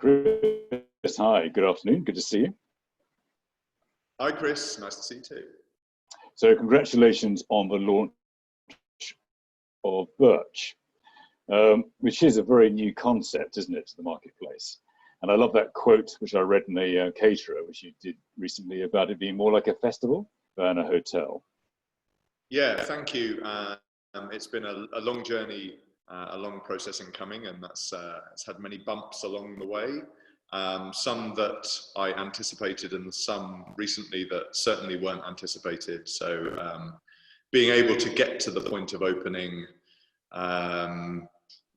Chris, hi, good afternoon, good to see you. Hi Chris, nice to see you too. So congratulations on the launch of Birch, which is a very new concept, isn't it, to the marketplace? And I love that quote, which I read in a caterer, which you did recently, about it being more like a festival than a hotel. Yeah, thank you. It's been a long journey, a long process in coming, and it's had many bumps along the way. Some that I anticipated and some recently that certainly weren't anticipated. So being able to get to the point of opening,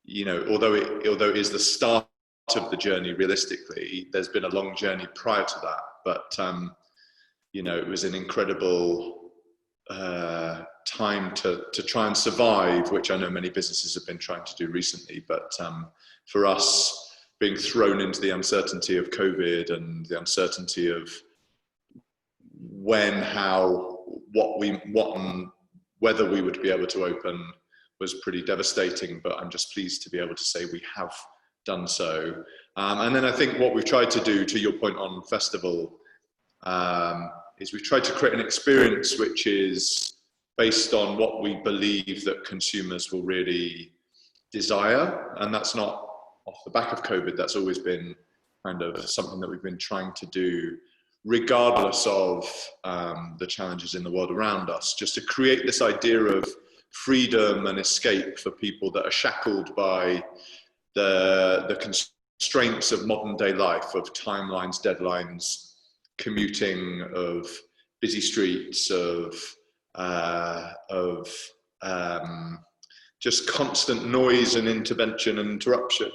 you know, although it is the start of the journey, realistically, there's been a long journey prior to that. But, you know, it was an incredible time to try and survive, which I know many businesses have been trying to do recently. But for us, being thrown into the uncertainty of COVID and the uncertainty of when, how, what and whether we would be able to open was pretty devastating. But I'm just pleased to be able to say we have done so. And then I think what we've tried to do, to your point on festival, is we've tried to create an experience which is based on what we believe that consumers will really desire. And that's not off the back of COVID, that's always been kind of something that we've been trying to do, regardless of the challenges in the world around us, just to create this idea of freedom and escape for people that are shackled by the constraints of modern day life, of timelines, deadlines, commuting, of busy streets, of just constant noise and intervention and interruption,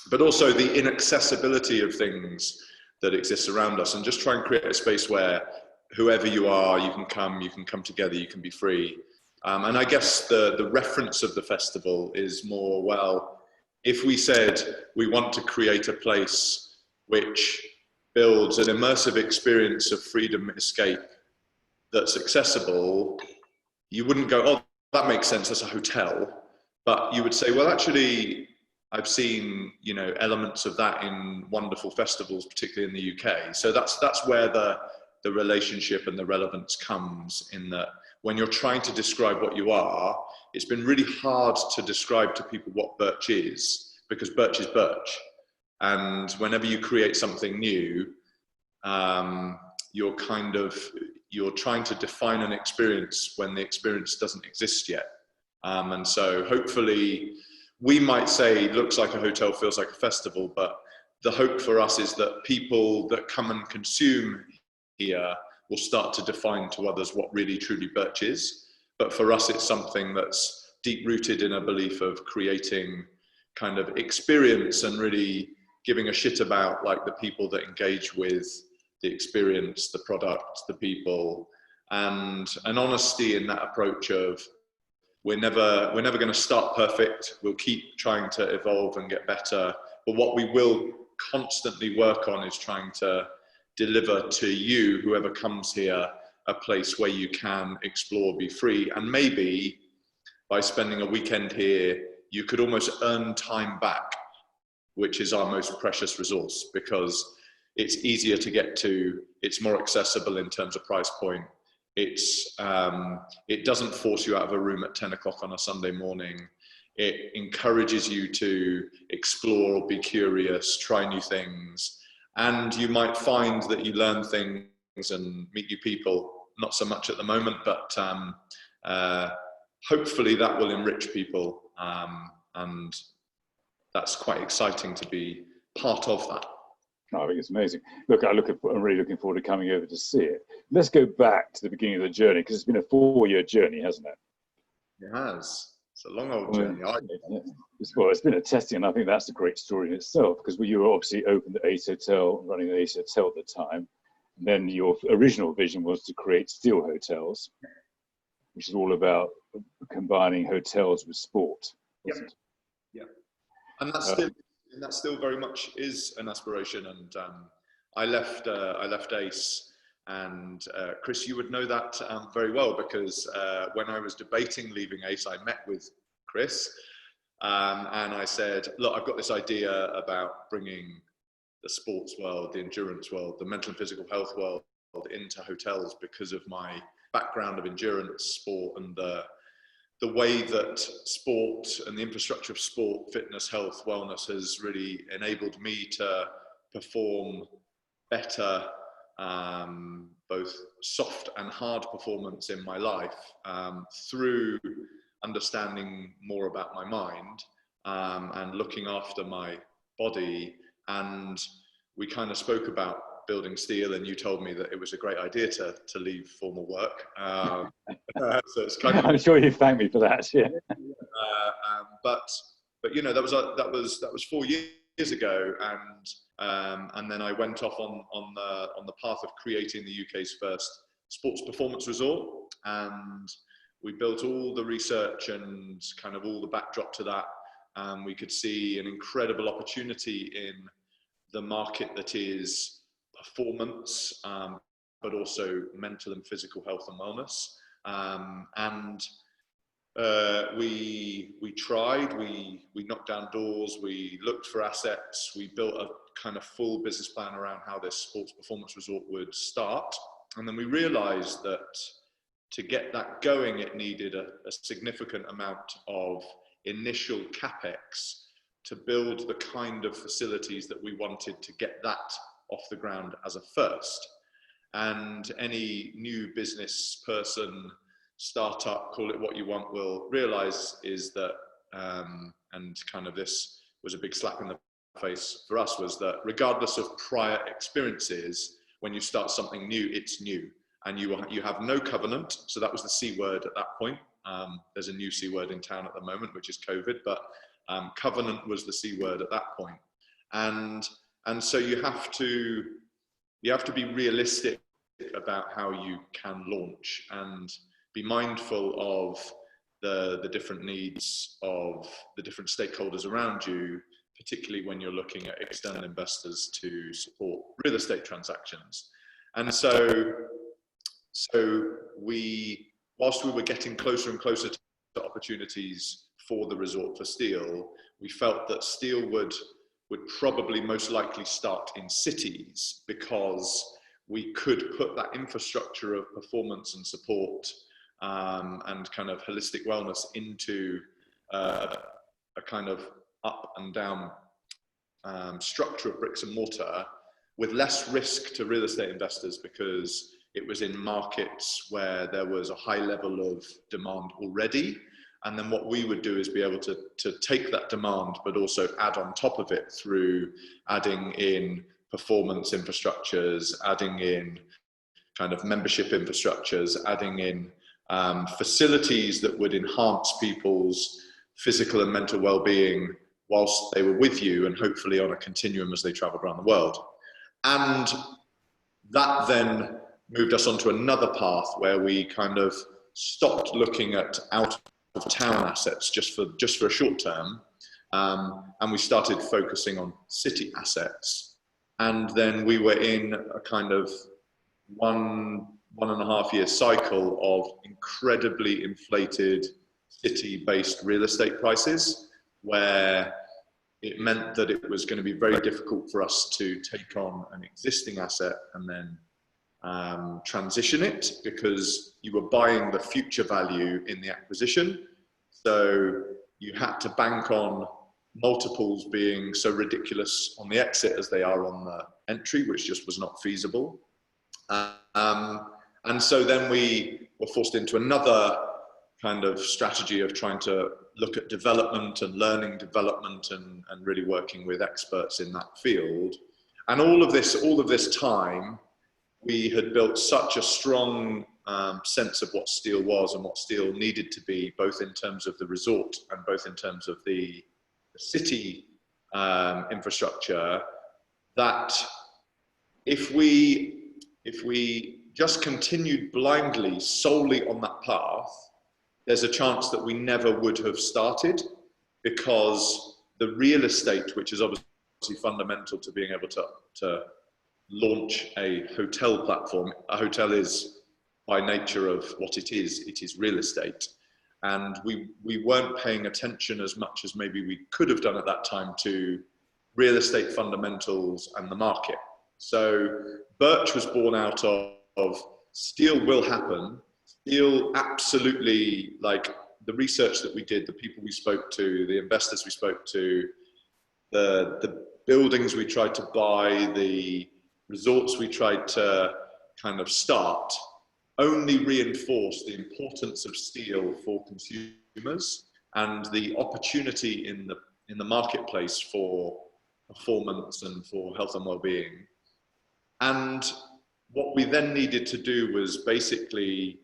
but also the inaccessibility of things that exist around us, and just try and create a space where whoever you are, you can come together, you can be free. And I guess the reference of the festival is more, well, if we said we want to create a place which builds an immersive experience of freedom, escape, that's accessible, you wouldn't go, oh, that makes sense, that's a hotel. But you would say, well, actually, I've seen, you know, elements of that in wonderful festivals, particularly in the UK. So that's where the relationship and the relevance comes, in that when you're trying to describe what you are, it's been really hard to describe to people what Birch is, because Birch is Birch. And whenever you create something new, you're trying to define an experience when the experience doesn't exist yet. And so hopefully we might say, looks like a hotel, feels like a festival, but the hope for us is that people that come and consume here will start to define to others what really truly Birch is. But for us, it's something that's deep rooted in a belief of creating kind of experience and really giving a shit about, like, the people that engage with the experience, the product, the people, and an honesty in that approach of we're never going to start perfect. We'll keep trying to evolve and get better. But what we will constantly work on is trying to deliver to you, whoever comes here, a place where you can explore, be free. And maybe by spending a weekend here, you could almost earn time back, which is our most precious resource, because it's easier to get to, it's more accessible in terms of price point. It doesn't force you out of a room at 10 o'clock on a Sunday morning. It encourages you to explore, be curious, try new things. And you might find that you learn things and meet new people, not so much at the moment, but hopefully that will enrich people. And that's quite exciting to be part of that. I think it's amazing. Look, I'm really looking forward to coming over to see it. Let's go back to the beginning of the journey, because it's been a 4-year journey, hasn't it? It has. It's a long old journey. It's been a testing, and I think that's a great story in itself, because you were obviously opened the Ace Hotel, running the Ace Hotel at the time. And then your original vision was to create Steel Hotels, which is all about combining hotels with sport. Yeah. And that still very much is an aspiration. And I left Ace, and Chris, you would know that very well, because when I was debating leaving Ace, I met with Chris, And I said, look, I've got this idea about bringing the sports world, the endurance world, the mental and physical health world into hotels because of my background of endurance sport and the way that sport and the infrastructure of sport, fitness, health, wellness has really enabled me to perform better, both soft and hard performance in my life, through understanding more about my mind, and looking after my body. And we kind of spoke about building steel, and you told me that it was a great idea to leave formal work. So it's kind of, I'm sure you thank me for that. Yeah. But you know, that was 4 years ago, and then I went off on the path of creating the UK's first sports performance resort, and we built all the research and kind of all the backdrop to that. We could see an incredible opportunity in the market that is performance, but also mental and physical health and wellness. We tried, we knocked down doors, we looked for assets, we built a kind of full business plan around how this sports performance resort would start. And then we realized that to get that going, it needed a significant amount of initial capex to build the kind of facilities that we wanted to get that off the ground as a first. And any new business person, startup, call it what you want, will realize is that, and kind of this was a big slap in the face for us, was that regardless of prior experiences, when you start something new, it's new. And you have no covenant. So that was the C word at that point. There's a new C word in town at the moment, which is COVID, but covenant was the C word at that point. And so you have to be realistic about how you can launch and be mindful of the different needs of the different stakeholders around you, particularly when you're looking at external investors to support real estate transactions. And so whilst we were getting closer and closer to opportunities for the resort for steel, we felt that steel would probably most likely start in cities, because we could put that infrastructure of performance and support, and kind of holistic wellness into a kind of up and down structure of bricks and mortar, with less risk to real estate investors, because it was in markets where there was a high level of demand already. And then what we would do is be able to take that demand, but also add on top of it through adding in performance infrastructures, adding in kind of membership infrastructures, adding in facilities that would enhance people's physical and mental well-being whilst they were with you, and hopefully on a continuum as they traveled around the world. And that then moved us onto another path where we kind of stopped looking at out of town assets just for a short term, and we started focusing on city assets. And then we were in a kind of one and a half year cycle of incredibly inflated city-based real estate prices, where it meant that it was going to be very difficult for us to take on an existing asset and then transition it, because you were buying the future value in the acquisition. So you had to bank on multiples being so ridiculous on the exit as they are on the entry, which just was not feasible. And so then we were forced into another kind of strategy of trying to look at development and learning development and really working with experts in that field. And all of this time, we had built such a strong sense of what steel was and what steel needed to be, both in terms of the resort and both in terms of the city infrastructure, that if we just continued blindly solely on that path, there's a chance that we never would have started, because the real estate, which is obviously fundamental to being able to launch a hotel platform. A hotel is, by nature of what it is real estate. and we weren't paying attention as much as maybe we could have done at that time to real estate fundamentals and the market. So Birch was born out of steel will happen. Steel absolutely, like the research that we did, the people we spoke to, the investors we spoke to, the buildings we tried to buy, the resorts we tried to kind of start, only reinforced the importance of steel for consumers and the opportunity in the marketplace for performance and for health and well-being. And what we then needed to do was basically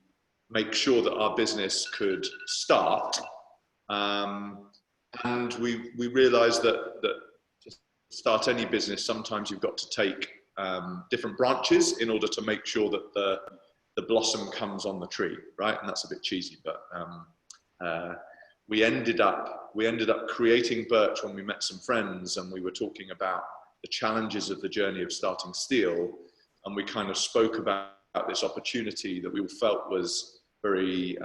make sure that our business could start. And we realized that to start any business, sometimes you've got to take different branches in order to make sure that the blossom comes on the tree, right? And that's a bit cheesy, but we ended up creating Birch when we met some friends, and we were talking about the challenges of the journey of starting steel, and we kind of spoke about this opportunity that we felt was very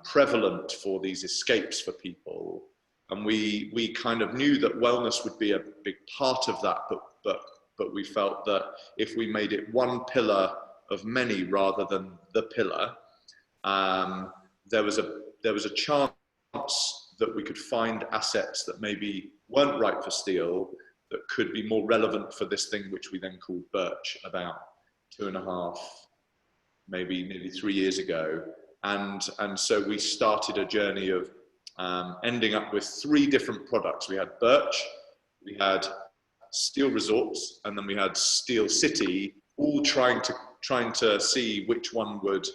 prevalent for these escapes for people. And we kind of knew that wellness would be a big part of that, but we felt that if we made it one pillar of many rather than the pillar, there was a chance that we could find assets that maybe weren't right for steel that could be more relevant for this thing, which we then called Birch about 2.5, maybe nearly 3 years ago. And so we started a journey of ending up with 3 different products. We had Birch, we had Steel Resorts, and then we had Steel City, all trying to see which one would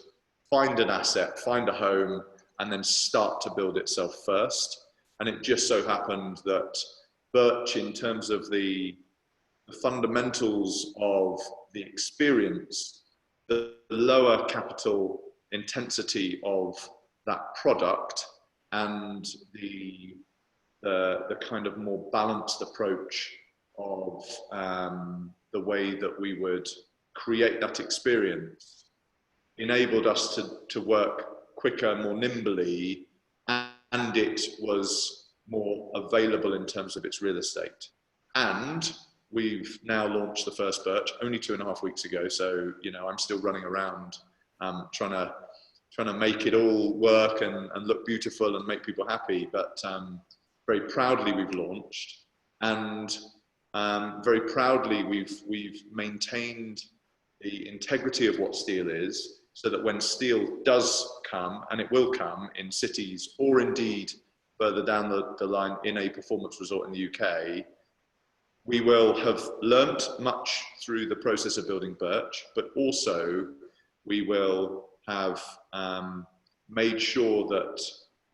find an asset, find a home, and then start to build itself first. And it just so happened that Birch, in terms of the fundamentals of the experience, the lower capital intensity of that product, and the kind of more balanced approach of the way that we would create that experience enabled us to work quicker, more nimbly, and it was more available in terms of its real estate. And we've now launched the first Birch only 2.5 weeks ago. So, you know, I'm still running around trying to make it all work and look beautiful and make people happy. But very proudly we've launched, and very proudly we've maintained the integrity of what steel is, so that when steel does come, and it will come in cities or indeed further down the line in a performance resort in the UK, we will have learnt much through the process of building Birch, but also we will have made sure that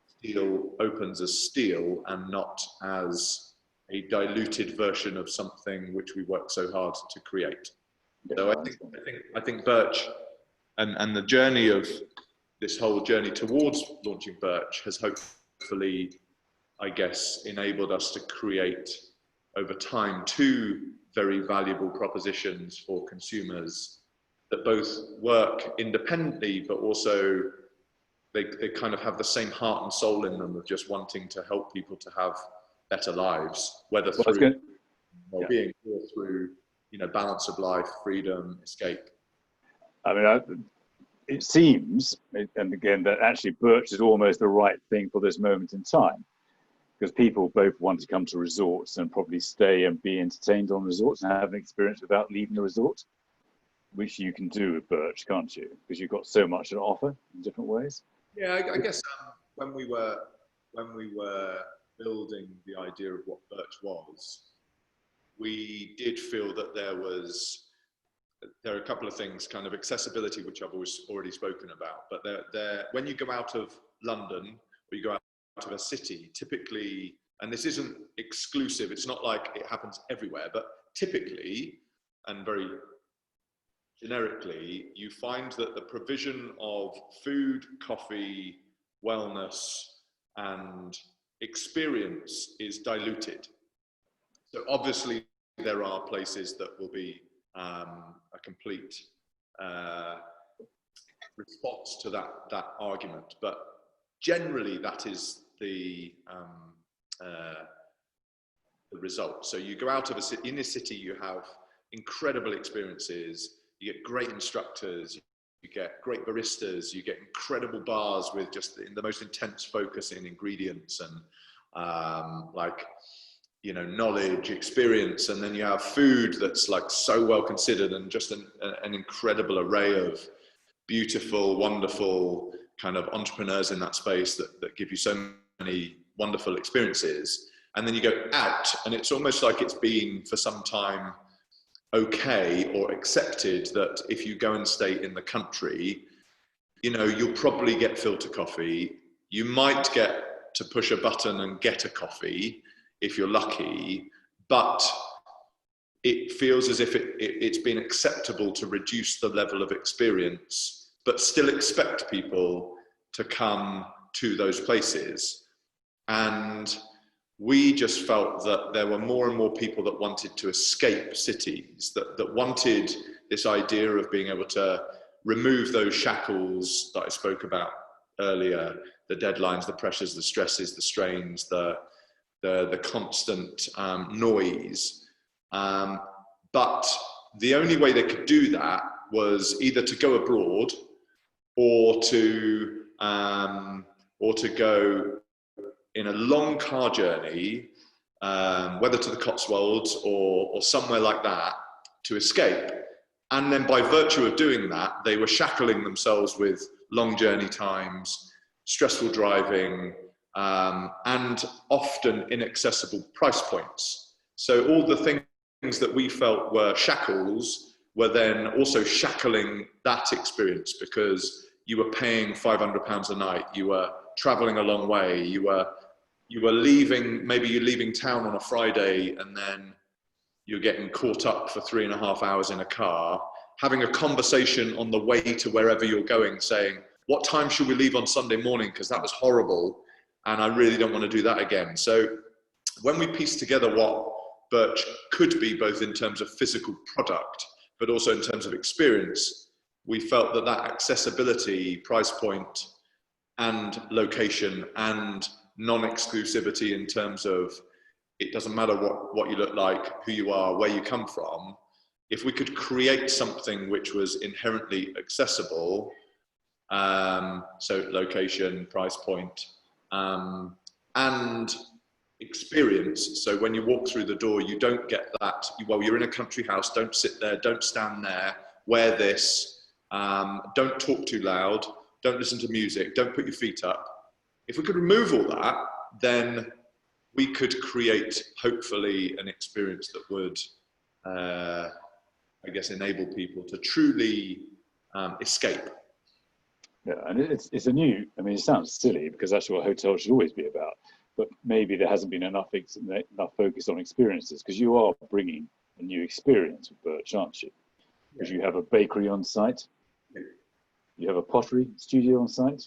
steel opens as steel and not as a diluted version of something which we worked so hard to create. So I think Birch and the journey of this whole journey towards launching Birch has hopefully, I guess, enabled us to create over time 2 very valuable propositions for consumers that both work independently, but also they kind of have the same heart and soul in them of just wanting to help people to have better lives, whether through well-being or through, you know, balance of life, freedom, escape. I mean, it seems, and again, that actually Birch is almost the right thing for this moment in time, because people both want to come to resorts and probably stay and be entertained on resorts and have an experience without leaving the resort, which you can do with Birch, can't you? Because you've got so much to offer in different ways. Yeah, I guess when we were building the idea of what Birch was, we did feel that there are a couple of things, kind of accessibility, which I've already spoken about, but when you go out of London or you go out of a city, typically, and this isn't exclusive, it's not like it happens everywhere, but typically and very generically, you find that the provision of food, coffee, wellness, and experience is diluted. So obviously there are places that will be a complete response to that argument, but generally that is the result. So you go out of a city, in a city you have incredible experiences, you get great instructors, you get great baristas, you get incredible bars with just the most intense focus in ingredients and like, you know, knowledge, experience, and then you have food that's like so well considered and just an incredible array of beautiful, wonderful kind of entrepreneurs in that space that give you so many wonderful experiences. And then you go out and it's almost like it's been for some time okay or accepted that if you go and stay in the country, you know, you'll probably get filter coffee. You might get to push a button and get a coffee if you're lucky, but it feels as if it's been acceptable to reduce the level of experience, but still expect people to come to those places. And we just felt that there were more and more people that wanted to escape cities, that wanted this idea of being able to remove those shackles that I spoke about earlier, the deadlines, the pressures, the stresses, the strains, the constant noise. But the only way they could do that was either to go abroad or to go in a long car journey, whether to the Cotswolds or somewhere like that, to escape. And then by virtue of doing that, they were shackling themselves with long journey times, stressful driving, and often inaccessible price points. So all the things that we felt were shackles were then also shackling that experience, because you were paying £500 a night, you were traveling a long way, you were leaving, maybe you're leaving town on a Friday and then you're getting caught up for 3.5 hours in a car, having a conversation on the way to wherever you're going, saying, what time should we leave on Sunday morning? Because that was horrible and I really don't want to do that again. So when we pieced together what Birch could be, both in terms of physical product, but also in terms of experience, we felt that accessibility, price point, and location, and non-exclusivity in terms of it doesn't matter what you look like, who you are, where you come from, if we could create something which was inherently accessible, so location, price point, and experience. So when you walk through the door, you don't get that, well, you're in a country house, don't sit there, don't stand there, wear this, don't talk too loud, don't listen to music, don't put your feet up. If we could remove all that, then we could create, hopefully, an experience that would, I guess, enable people to truly escape. Yeah, and it's a new, I mean, it sounds silly because that's what hotels should always be about, but maybe there hasn't been enough focus on experiences, because you are bringing a new experience with Birch, aren't you? Because you have a bakery on site, you have a pottery studio on site,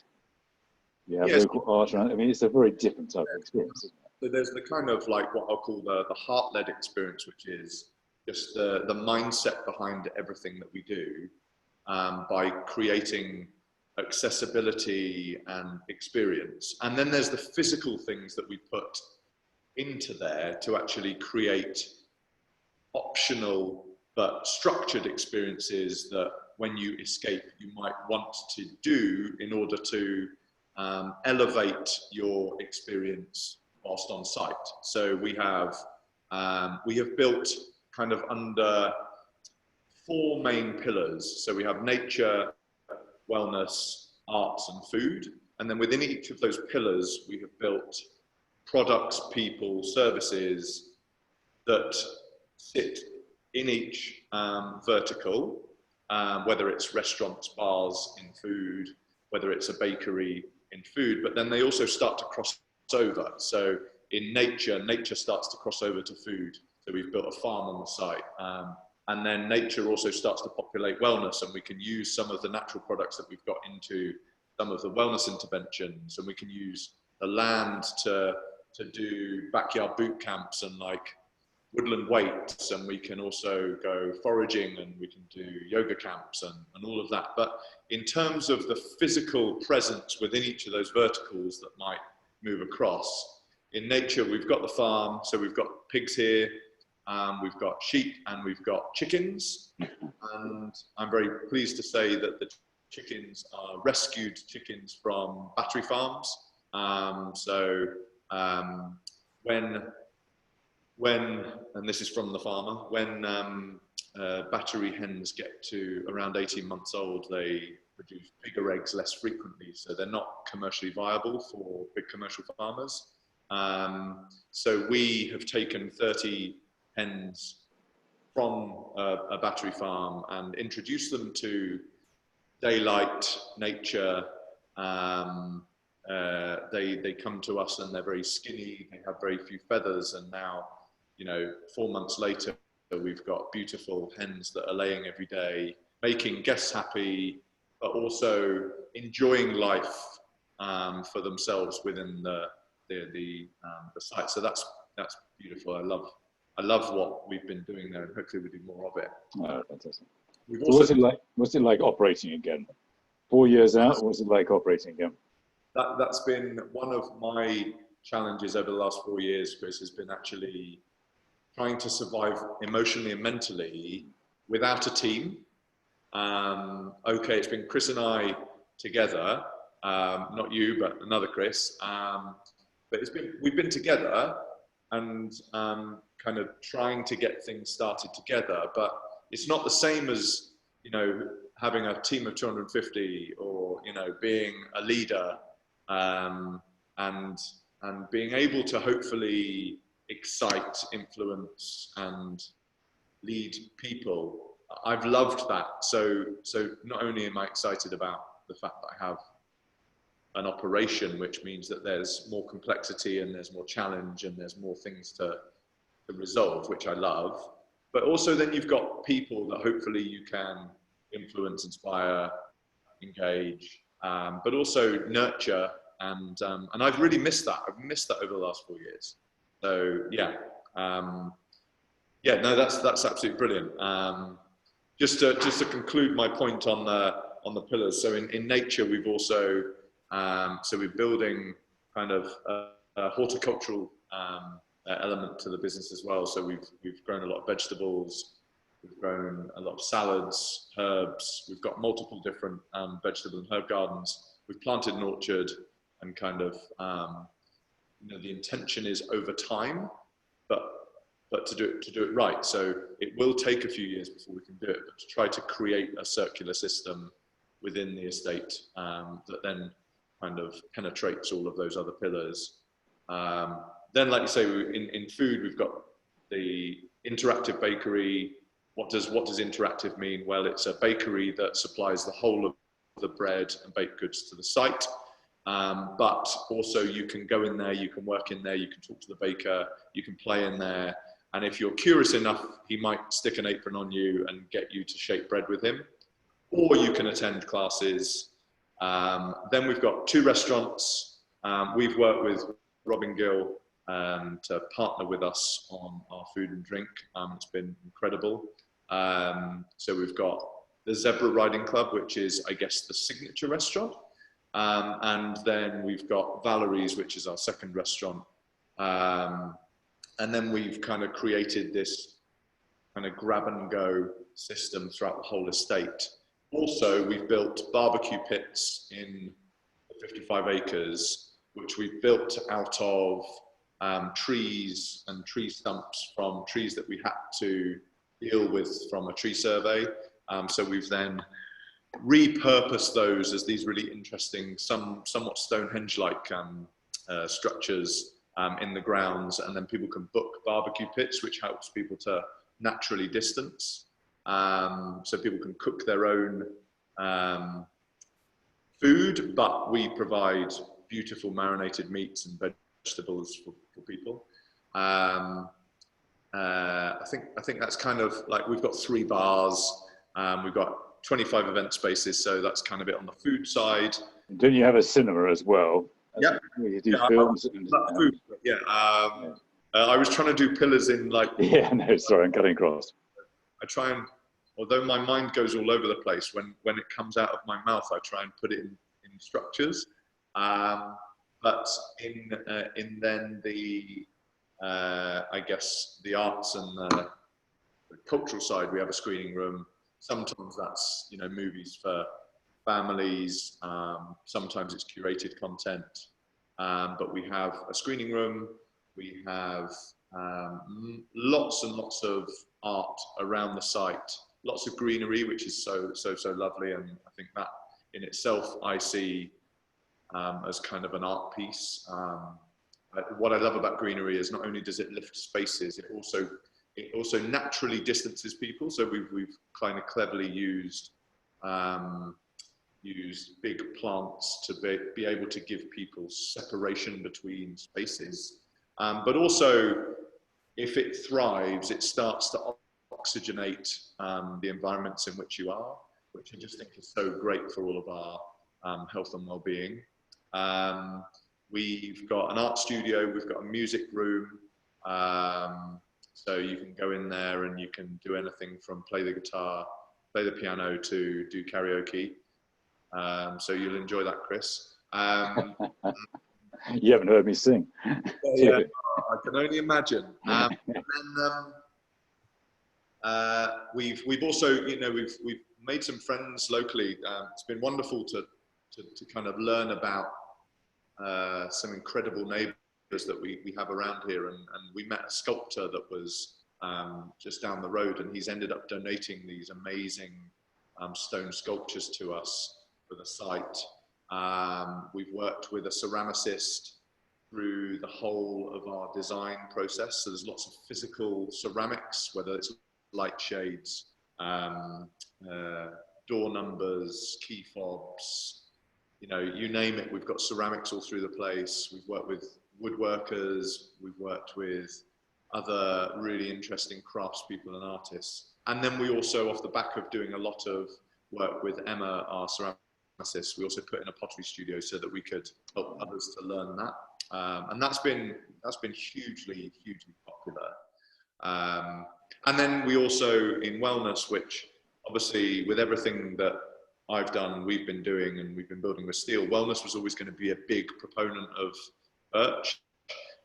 you have local art around. I mean, it's a very different type of experience, isn't it? So there's the kind of like what I'll call the heart-led experience, which is just the mindset behind everything that we do, by creating accessibility and experience. And then there's the physical things that we put into there to actually create optional but structured experiences that when you escape, you might want to do in order to elevate your experience whilst on site. So we have built kind of under 4 main pillars. So we have nature, wellness, arts, and food. And then within each of those pillars, we have built products, people, services that sit in each vertical, whether it's restaurants, bars in food, whether it's a bakery in food, but then they also start to cross over. So in nature starts to cross over to food. So we've built a farm on the site. And then nature also starts to populate wellness, and we can use some of the natural products that we've got into some of the wellness interventions, and we can use the land to do backyard boot camps and like woodland weights, and we can also go foraging, and we can do yoga camps and all of that. But in terms of the physical presence within each of those verticals that might move across, in nature, we've got the farm, so we've got pigs here, we've got sheep, and we've got chickens. And I'm very pleased to say that the chickens are rescued chickens from battery farms. When, and this is from the farmer, when battery hens get to around 18 months old, they produce bigger eggs less frequently, so they're not commercially viable for big commercial farmers. So we have taken 30 hens from a battery farm and introduced them to daylight, nature. They come to us and they're very skinny, they have very few feathers, and now, 4 months later, we've got beautiful hens that are laying every day, making guests happy, but also enjoying life for themselves within the site. So that's beautiful. I love what we've been doing there, and hopefully we do more of it. Oh, fantastic. So what's it like operating again? 4 years out, what's it like operating again? That's been one of my challenges over the last 4 years, Chris, has been actually trying to survive emotionally and mentally without a team. Okay, it's been Chris and I together, not you, but another Chris. But we've been together and kind of trying to get things started together, but it's not the same as, having a team of 250 or, being a leader, and being able to hopefully excite, influence, and lead people. I've loved that. So not only am I excited about the fact that I have an operation, which means that there's more complexity and there's more challenge and there's more things to resolve, which I love, but also then you've got people that hopefully you can influence, inspire, engage, but also nurture. And I've really missed that. I've missed that over the last 4 years. So no, that's absolutely brilliant. Just to conclude my point on the pillars. So in nature, we've also so we're building kind of a horticultural element to the business as well. So we've grown a lot of vegetables. We've grown a lot of salads, herbs. We've got multiple different vegetable and herb gardens. We've planted an orchard, and kind of the intention is over time, but to do it right. So it will take a few years before we can do it, but to try to create a circular system within the estate that then kind of penetrates all of those other pillars. Then, like you say, in food, we've got the interactive bakery. What does interactive mean? Well, it's a bakery that supplies the whole of the bread and baked goods to the site. But also you can go in there, you can work in there, you can talk to the baker, you can play in there. And if you're curious enough, he might stick an apron on you and get you to shake bread with him. Or you can attend classes. Then we've got 2 restaurants. We've worked with Robin Gill to partner with us on our food and drink. It's been incredible. So we've got the Zebra Riding Club, which is, I guess, the signature restaurant. And then we've got Valerie's, which is our second restaurant. And then we've kind of created this kind of grab and go system throughout the whole estate. Also, we've built barbecue pits in 55 acres, which we've built out of trees and tree stumps from trees that we had to deal with from a tree survey. So we've then repurposed those as these really interesting, somewhat Stonehenge-like structures in the grounds, and then people can book barbecue pits, which helps people to naturally distance. So people can cook their own food, but we provide beautiful marinated meats and vegetables for people. I think that's kind of like, we've got 3 bars, we've got 25 event spaces, so that's kind of it on the food side. Don't you have a cinema as well? Yeah, you do films. Food. Yeah. I was trying to do pillars in like. Yeah, no, sorry, I'm cutting across. I try and, although my mind goes all over the place, when it comes out of my mouth, I try and put it in structures. But in then the, I guess the arts and the cultural side, we have a screening room. Sometimes that's, you know, movies for families. Sometimes it's curated content. But we have a screening room. We have lots and lots of art around the site. Lots of greenery, which is so lovely. And I think that in itself, I see as kind of an art piece. What I love about greenery is not only does it lift spaces, it also naturally distances people. So we've kind of cleverly used big plants to be able to give people separation between spaces. But also, if it thrives, it starts to oxygenate the environments in which you are, which I just think is so great for all of our health and well-being. We've got an art studio, we've got a music room, so you can go in there and you can do anything from play the guitar, play the piano to do karaoke. So you'll enjoy that, Chris. You haven't heard me sing. Yeah, I can only imagine. And then we've also, you know, we've made some friends locally. It's been wonderful to kind of learn about some incredible neighbours that we have around here, and we met a sculptor that was just down the road, and he's ended up donating these amazing stone sculptures to us for the site. We've worked with a ceramicist through the whole of our design process. So there's lots of physical ceramics, whether it's light shades, door numbers, key fobs, you know, you name it. We've got ceramics all through the place. We've worked with woodworkers. We've worked with other really interesting craftspeople and artists. And then we also, off the back of doing a lot of work with Emma, our ceramicist, we also put in a pottery studio so that we could help others to learn that. And that's been hugely popular. And then we also, in wellness, which obviously with everything that I've done, we've been doing, and we've been building with steel, wellness was always going to be a big proponent of Birch.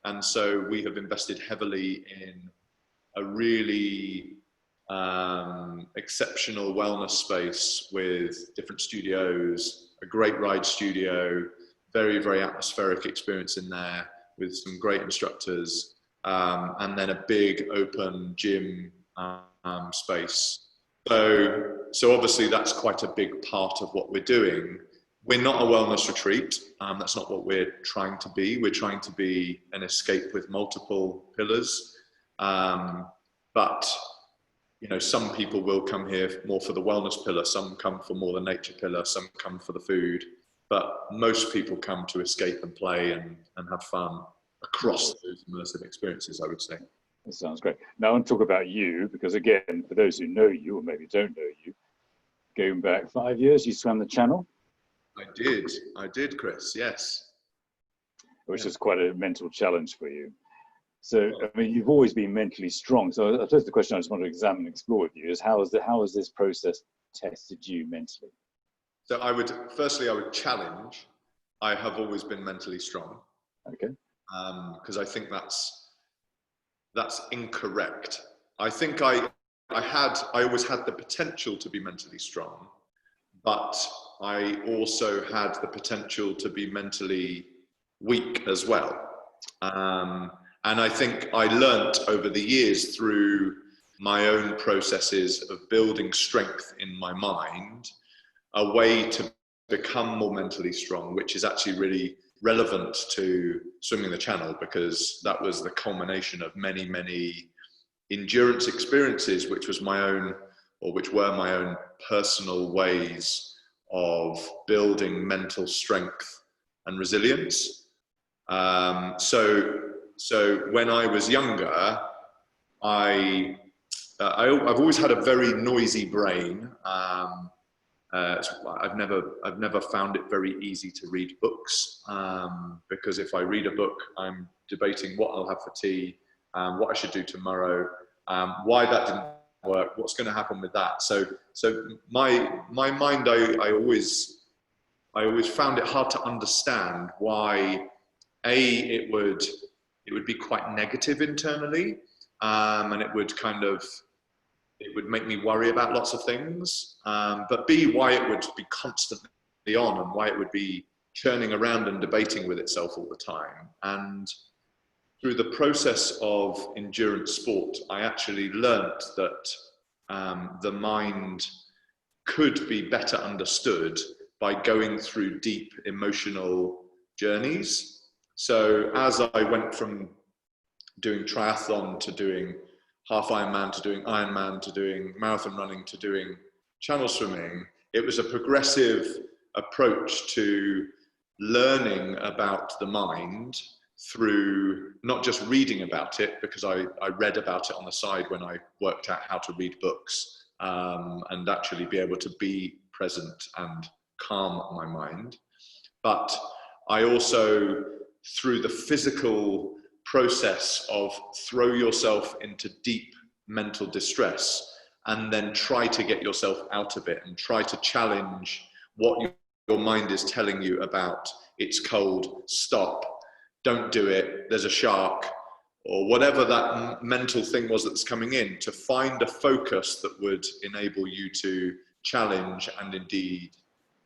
And so we have invested heavily in a really exceptional wellness space with different studios, a great ride studio, very atmospheric experience in there with some great instructors, and then a big open gym space. So obviously that's quite a big part of what we're doing. We're not a wellness retreat. That's not what we're trying to be. We're trying to be an escape with multiple pillars. But you know, some people will come here more for the wellness pillar. Some come for more the nature pillar. Some come for the food. But most people come to escape and play and have fun across those immersive experiences, I would say. That sounds great. Now I want to talk about you, because again, for those who know you or maybe don't know you, going back 5 years, you swam the Channel. I did, Chris, yes. Which is quite a mental challenge for you. So, I mean, you've always been mentally strong. So I suppose the question I just want to examine and explore with you is how has this process tested you mentally? So firstly, I would challenge, I have always been mentally strong. Okay. Because I think that's incorrect. I think I always had the potential to be mentally strong, but I also had the potential to be mentally weak as well. And I think I learnt over the years through my own processes of building strength in my mind, a way to become more mentally strong, which is actually really relevant to swimming the Channel, because that was the culmination of many endurance experiences, which were my own personal ways of building mental strength and resilience. So when I was younger, I've always had a very noisy brain. I've never found it very easy to read books, because if I read a book, I'm debating what I'll have for tea, what I should do tomorrow, why that didn't work, what's going to happen with that. So my mind, I always found it hard to understand why it would be quite negative internally, and it would make me worry about lots of things, but B, why it would be constantly on, and why it would be churning around and debating with itself all the time. And through the process of endurance sport, I actually learnt that the mind could be better understood by going through deep emotional journeys. So as I went from doing triathlon to doing half Ironman to doing Ironman to doing marathon running to doing channel swimming, it was a progressive approach to learning about the mind through not just reading about it, because I read about it on the side when I worked out how to read books, and actually be able to be present and calm my mind. But I also, through the physical process of throw yourself into deep mental distress and then try to get yourself out of it and try to challenge what your mind is telling you about it's cold, stop, don't do it, there's a shark, or whatever that mental thing was that's coming in, to find a focus that would enable you to challenge and indeed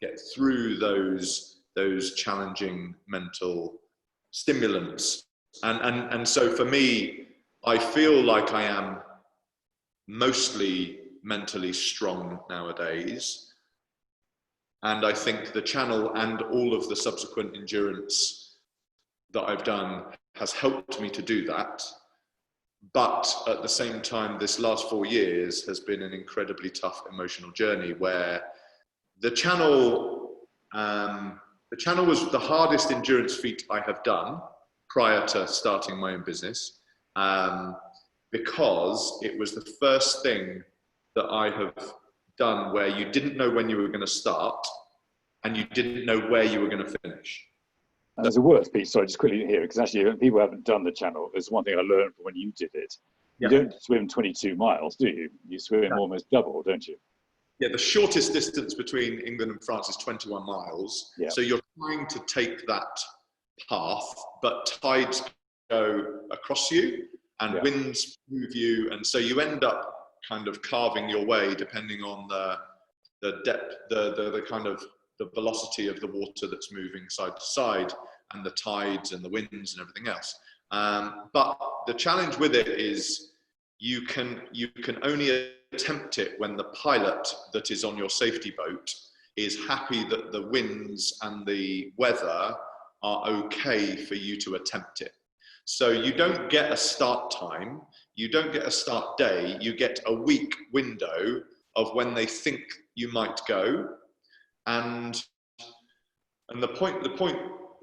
get through those challenging mental stimulants. And so for me, I feel like I am mostly mentally strong nowadays. And I think the channel and all of the subsequent endurance that I've done has helped me to do that. But at the same time, this last 4 years has been an incredibly tough emotional journey, where the channel was the hardest endurance feat I have done prior to starting my own business, because it was the first thing that I have done where you didn't know when you were going to start and you didn't know where you were going to finish. And there's a worth piece, sorry, just quickly here, because actually people haven't done the channel. There's one thing I learned from when you did it. You don't swim 22 miles, do you? You swim almost double, don't you? Yeah, the shortest distance between England and France is 21 miles. Yeah. So you're trying to take that path, but tides go across you and winds move you. And so you end up kind of carving your way depending on the depth, the kind of the velocity of the water that's moving side to side, and the tides and the winds and everything else. But the challenge with it is you can only attempt it when the pilot that is on your safety boat is happy that the winds and the weather are okay for you to attempt it. So you don't get a start time, you don't get a start day, you get a week window of when they think you might go. And the point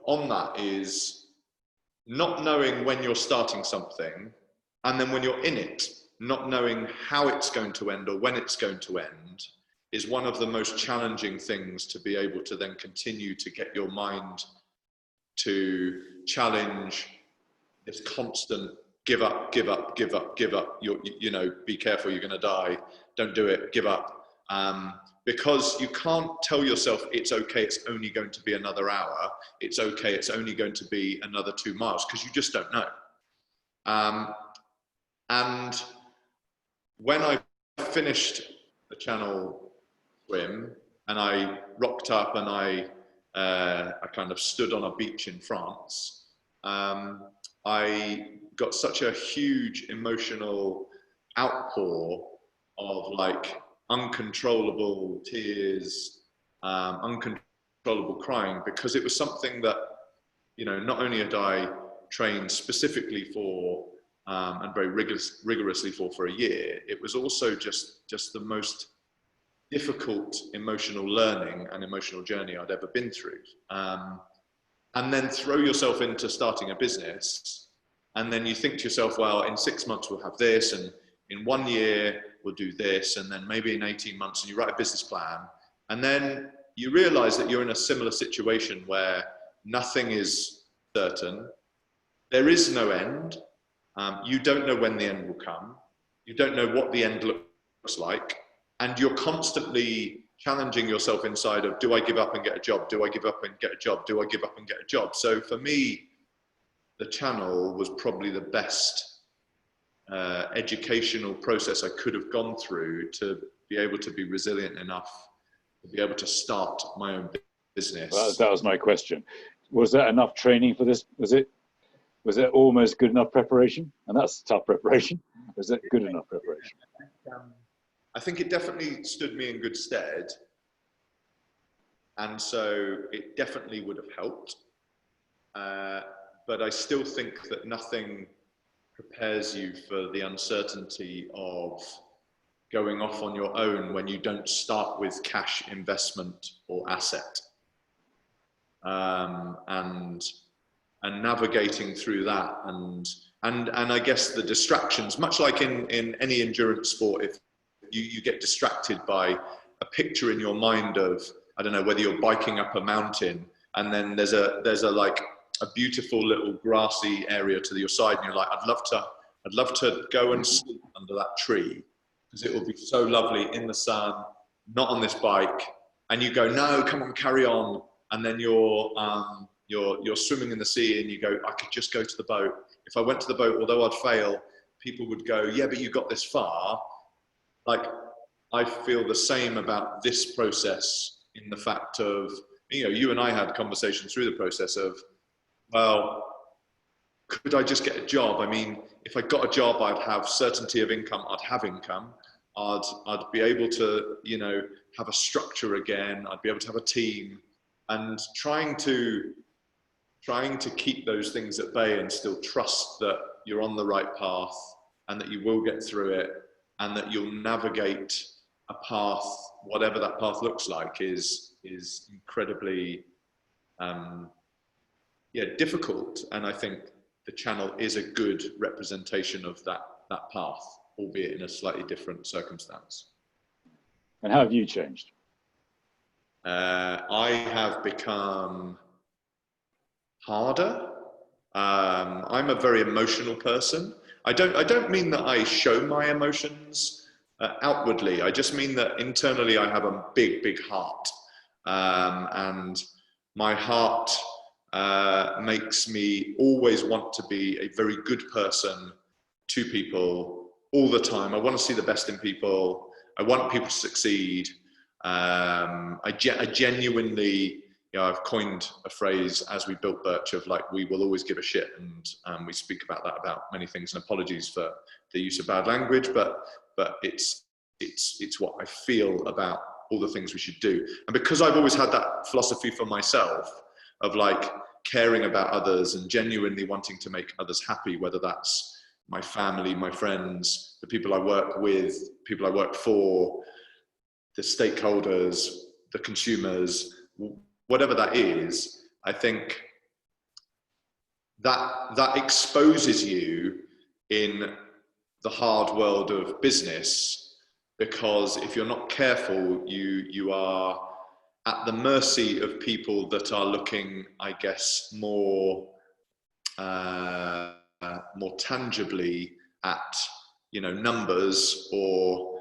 on that is not knowing when you're starting something, and then when you're in it, not knowing how it's going to end or when it's going to end, is one of the most challenging things to be able to then continue to get your mind to challenge this constant give up, give up, give up, give up. You know, be careful, you're going to die. Don't do it, give up. Because you can't tell yourself it's okay, it's only going to be another hour. It's okay, it's only going to be another 2 miles, because you just don't know. And when I finished the channel swim and I rocked up and I kind of stood on a beach in France, I got such a huge emotional outpour of like uncontrollable tears, uncontrollable crying, because it was something that, you know, not only had I trained specifically for and very rigorously for a year, it was also just the most difficult emotional learning and emotional journey I'd ever been through. And then throw yourself into starting a business, and then you think to yourself, well, in 6 months we'll have this, and in 1 year we'll do this, and then maybe in 18 months, and you write a business plan, and then you realize that you're in a similar situation where nothing is certain, there is no end, You don't know when the end will come. You don't know what the end looks like. And you're constantly challenging yourself inside of, do I give up and get a job? Do I give up and get a job? Do I give up and get a job? So for me, the channel was probably the best educational process I could have gone through to be able to be resilient enough to be able to start my own business. Well, that was my question. Was that enough training for this? Was it almost good enough preparation? And that's tough preparation. Was it good enough preparation? I think it definitely stood me in good stead. And so it definitely would have helped. But I still think that nothing prepares you for the uncertainty of going off on your own when you don't start with cash investment or asset. And navigating through that and I guess the distractions, much like in any endurance sport, if you get distracted by a picture in your mind of, I don't know, whether you're biking up a mountain and then there's a like a beautiful little grassy area to your side and you're like, I'd love to go and sleep under that tree because it will be so lovely in the sun, not on this bike. And you go, no, come on, carry on. And then you're swimming in the sea and you go, I could just go to the boat. If I went to the boat, although I'd fail, people would go, yeah, but you got this far. Like, I feel the same about this process in the fact of, you and I had conversations through the process of, well, could I just get a job? I mean, if I got a job, I'd have certainty of income. I'd have income. I'd be able to, have a structure again. I'd be able to have a team, and trying to keep those things at bay and still trust that you're on the right path and that you will get through it and that you'll navigate a path, whatever that path looks like, is incredibly, difficult. And I think the channel is a good representation of that path, albeit in a slightly different circumstance. And how have you changed? I have become harder. I'm a very emotional person. I don't mean that I show my emotions outwardly. I just mean that internally I have a big heart, and my heart makes me always want to be a very good person to people all the time. I want to see the best in people. I want people to succeed. I genuinely, I've coined a phrase as we built Birch of like, we will always give a shit. And we speak about that about many things, and apologies for the use of bad language, but it's what I feel about all the things we should do. And because I've always had that philosophy for myself of like caring about others and genuinely wanting to make others happy, whether that's my family, my friends, the people I work with, people I work for, the stakeholders, the consumers, whatever that is, I think that exposes you in the hard world of business, because if you're not careful, you are at the mercy of people that are looking, I guess, more tangibly at, numbers or,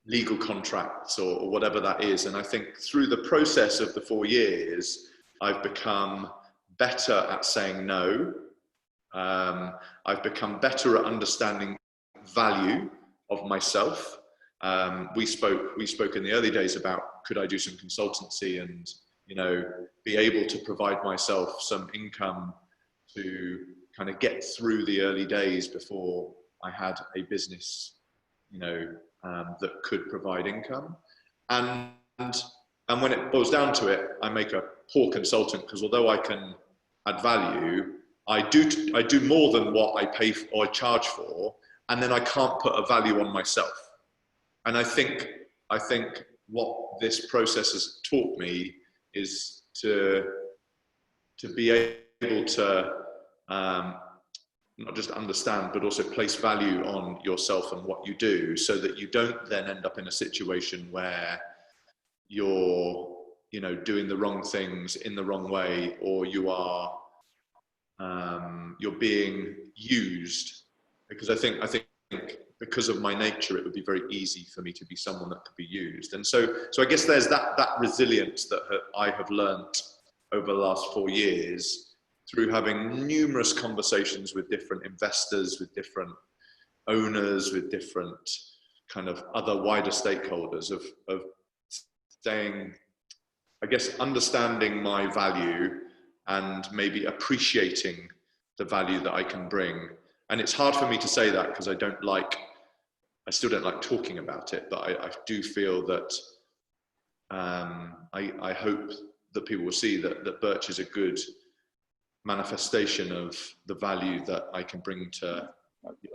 legal contracts or whatever that is. And I think through the process of the 4 years, I've become better at saying no. I've become better at understanding value of myself. We spoke in the early days about, could I do some consultancy and, be able to provide myself some income to kind of get through the early days before I had a business, that could provide income. And when it boils down to it, I make a poor consultant, because although I can add value, I do more than what I pay for, or I charge for, and then I can't put a value on myself. And I think what this process has taught me is to be able to not just understand, but also place value on yourself and what you do, so that you don't then end up in a situation where you're, doing the wrong things in the wrong way, or you are you're being used, because I think because of my nature, it would be very easy for me to be someone that could be used. And so I guess there's that resilience that I have learnt over the last 4 years through having numerous conversations with different investors, with different owners, with different kind of other wider stakeholders of staying, I guess, understanding my value and maybe appreciating the value that I can bring. And it's hard for me to say that because I still don't like talking about it, but I do feel that I hope that people will see that Birch is a good manifestation of the value that I can bring to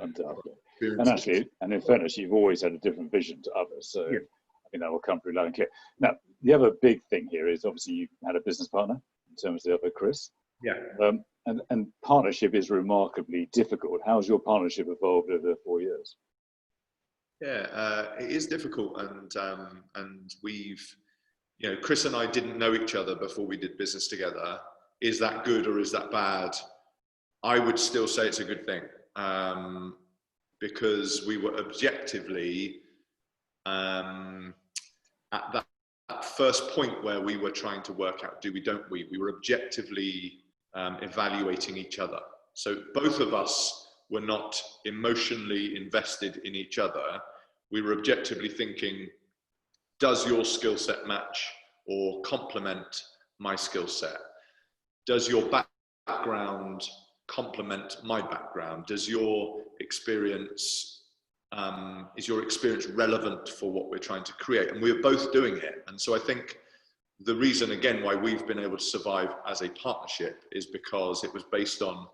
Undoubtedly. And actually, and in fairness, you've always had a different vision to others. So yeah. I think that will come through loud and clear. Now, the other big thing here is obviously you've had a business partner in terms of the other Chris. Yeah. And partnership is remarkably difficult. How's your partnership evolved over the 4 years? Yeah, it is difficult, and we've, Chris and I didn't know each other before we did business together. Is that good or is that bad? I would still say it's a good thing, because we were objectively at that first point where we were trying to work out, do we, don't we? We were objectively evaluating each other. So both of us were not emotionally invested in each other. We were objectively thinking, does your skill set match or complement my skill set? Does your background complement my background? Does your experience, is your experience relevant for what we're trying to create? And we were both doing it. And so I think the reason, again, why we've been able to survive as a partnership is because it was based on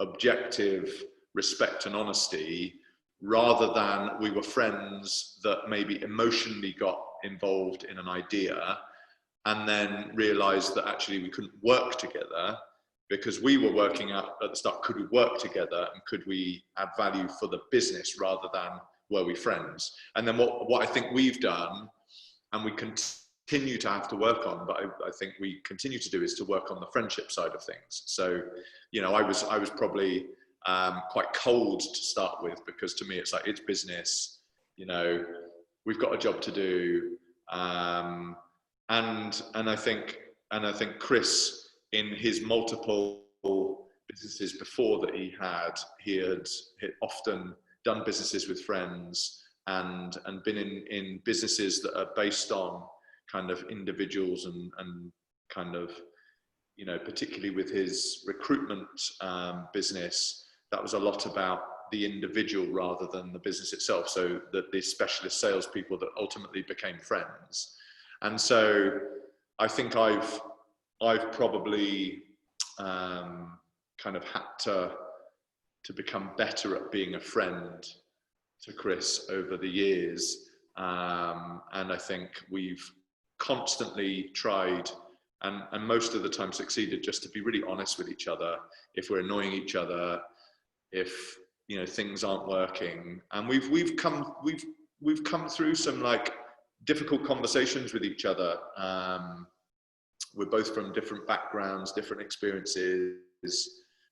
objective respect and honesty, rather than we were friends that maybe emotionally got involved in an idea and then realized that actually we couldn't work together because we were working out at the start, could we work together and could we add value for the business rather than were we friends? And then what I think we've done, and we continue to have to work on, but I think we continue to do, is to work on the friendship side of things. So, I was probably quite cold to start with, because to me it's like, it's business, we've got a job to do, and I think Chris, in his multiple businesses before that he had often done businesses with friends and been in businesses that are based on kind of individuals and kind of, particularly with his recruitment business, that was a lot about the individual rather than the business itself. So that the specialist salespeople that ultimately became friends. And so I think I've probably kind of had to become better at being a friend to Chris over the years. And I think we've constantly tried and most of the time succeeded just to be really honest with each other if we're annoying each other, if things aren't working. And we've come through some like difficult conversations with each other. We're both from different backgrounds, different experiences,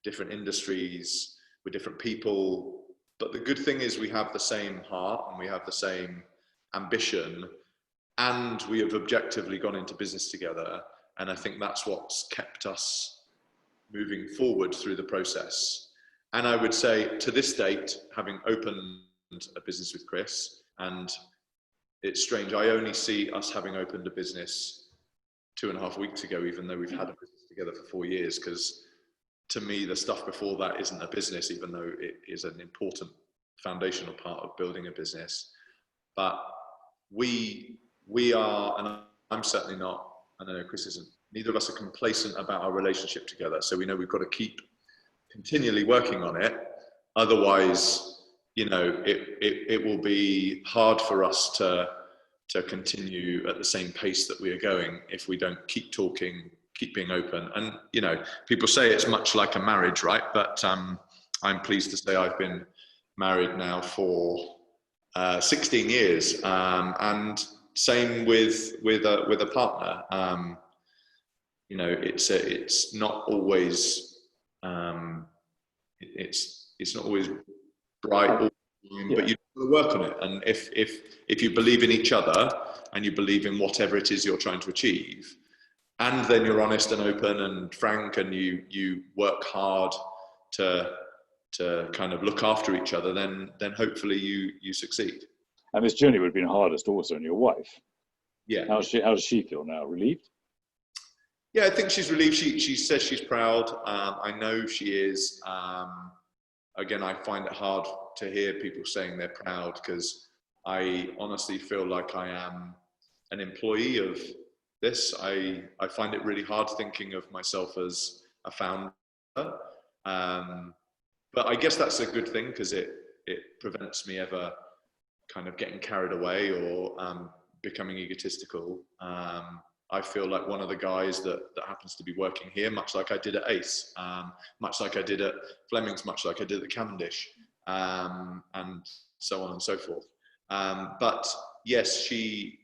different industries, we're different people. But the good thing is we have the same heart and we have the same ambition, and we have objectively gone into business together. And I think that's what's kept us moving forward through the process. And I would say to this date, having opened a business with Chris, and it's strange, I only see us having opened a business 2.5 weeks ago, even though we've had a business together for 4 years, because to me, the stuff before that isn't a business, even though it is an important foundational part of building a business. But we are, and I'm certainly not, and I know Chris isn't, neither of us are complacent about our relationship together. So we know we've got to keep continually working on it. Otherwise, it will be hard for us to continue at the same pace that we are going if we don't keep talking, keep being open. And, people say it's much like a marriage, right? But I'm pleased to say I've been married now for 16 years, and same with a partner. It's not always It's not always bright all the time, but you work on it. And if you believe in each other and you believe in whatever it is you're trying to achieve, and then you're honest and open and frank, and you work hard to kind of look after each other, then hopefully you succeed. And this journey would have been hardest also on your wife. Yeah. How does she feel now? Relieved? Yeah, I think she's relieved. She says she's proud. I know she is. Again, I find it hard to hear people saying they're proud, because I honestly feel like I am an employee of this. I find it really hard thinking of myself as a founder. But I guess that's a good thing, because it prevents me ever kind of getting carried away or becoming egotistical. I feel like one of the guys that happens to be working here, much like I did at Ace, much like I did at Fleming's, much like I did at Cavendish, and so on and so forth. But yes, she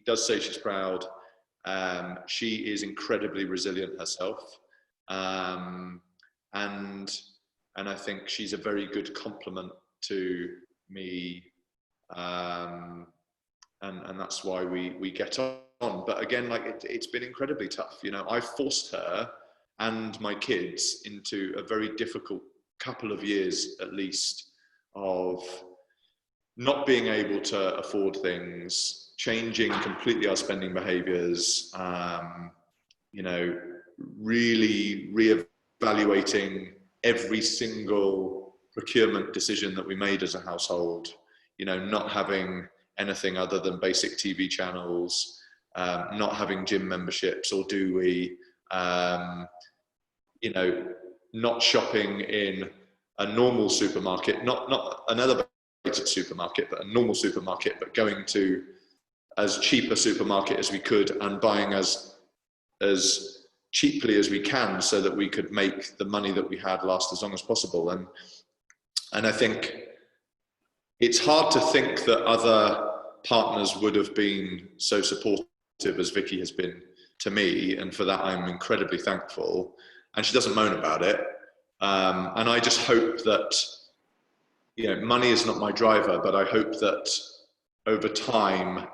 does say she's proud. She is incredibly resilient herself, and I think she's a very good complement to me, and that's why we get on. But again, like it's been incredibly tough. You know, I forced her and my kids into a very difficult couple of years, at least, of not being able to afford things, changing completely our spending behaviors, you know, really reevaluating every single procurement decision that we made as a household, you know, not having anything other than basic TV channels, not having gym memberships, or do we, you know, not shopping in a normal supermarket, not an elevated supermarket, but a normal supermarket, but going to as cheap a supermarket as we could and buying as cheaply as we can, so that we could make the money that we had last as long as possible. And I think it's hard to think that other partners would have been so supportive as Vicky has been to me, and for that I'm incredibly thankful. And she doesn't moan about it. And I just hope that, you know, money is not my driver, but I hope that over time,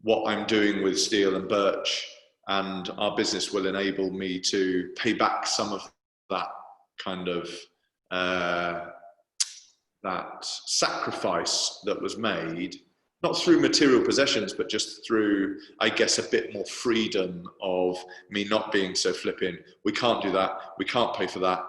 what I'm doing with Steel and Birch and our business will enable me to pay back some of that kind of that sacrifice that was made, not through material possessions, but just through, I guess, a bit more freedom of me not being so flipping. We can't do that. We can't pay for that.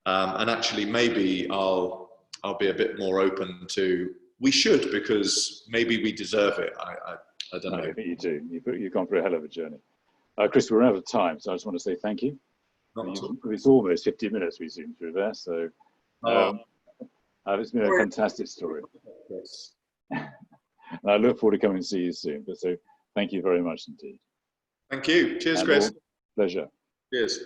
And actually, maybe I'll be a bit more open to, we should, because maybe we deserve it. I don't know. I think you do. You've gone through a hell of a journey. Chris, we're out of time, so I just want to say thank you. It's almost 50 minutes we zoomed through there, so it's been a fantastic story. Yes. And I look forward to coming to see you soon. So thank you very much indeed. Thank you. Cheers, Chris. Pleasure. Cheers.